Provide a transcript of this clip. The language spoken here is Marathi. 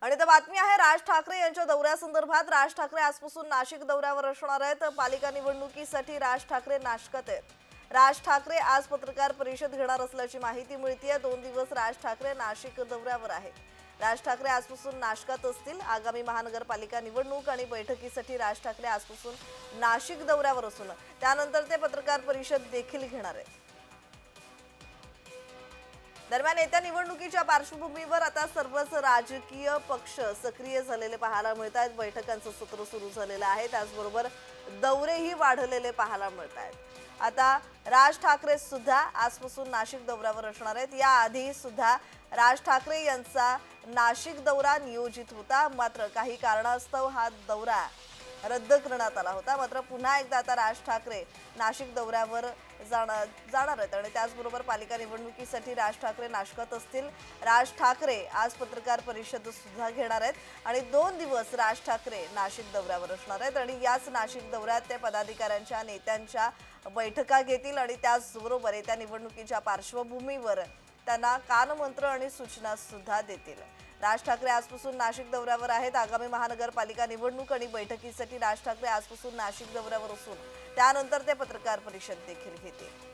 आणि तर बातमी आहे राज ठाकरे यांच्या दौऱ्यासंदर्भात। राज ठाकरे आजपासून नाशिक दौऱ्यावर असणार आहेत। पालिका निवडणुकीसाठी राज ठाकरे नाशकात आहेत। राज ठाकरे आज पत्रकार परिषद घेणार असल्याची माहिती मिळते। 2 दिवस राज ठाकरे नाशिक दौऱ्यावर आहेत। राज ठाकरे आजपासून नाशकात असतील। आगामी महानगरपालिका निवडणूक आणि बैठकीसाठी राज ठाकरे आजपासून नाशिक दौऱ्यावर असून त्यानंतर ते पत्रकार परिषद देखील घेणार आहेत। दरम्यान येत्या निवडणुकीच्या पार्श्वभूमीवर आता सर्वच राजकीय पक्ष सक्रिय झालेले पाहायला मिळतात। बैठकांचं सत्र सुरू झालेलं आहे, त्याचबरोबर दौरेही वाढलेले पाहायला मिळतात। आता राज ठाकरे सुद्धा आजपासून नाशिक दौऱ्यावर असणार आहेत। याआधी सुद्धा राज ठाकरे यांचा नाशिक दौरा नियोजित होता, मात्र काही कारणास्तव हा दौरा रद्द करण्यात आला होता। मात्र पुन्हा एकदा आता राज ठाकरे नाशिक दौऱ्यावर जाणार आहेत आणि त्याचबरोबर पालिका निवडणुकीसाठी राज ठाकरे नाशिकात असतील। राज ठाकरे आज पत्रकार परिषद सुद्धा घेणार आहेत आणि 2 दिवस राज ठाकरे नाशिक दौऱ्यावर असणार आहेत आणि याच नाशिक दौऱ्यात ते पदाधिकाऱ्यांच्या नेत्यांच्या बैठका घेतील आणि त्याचबरोबर येत्या निवडणुकीच्या पार्श्वभूमीवर त्यांना कानमंत्र आणि सूचना सुद्धा देतील। राज ठाकरे आजपासून नाशिक दौऱ्यावर आहेत। आगामी महानगरपालिका निवडणूक आणि बैठकीसाठी राज ठाकरे आजपासून नाशिक दौऱ्यावर असून त्यानंतर ते पत्रकार परिषद देखील घेतील।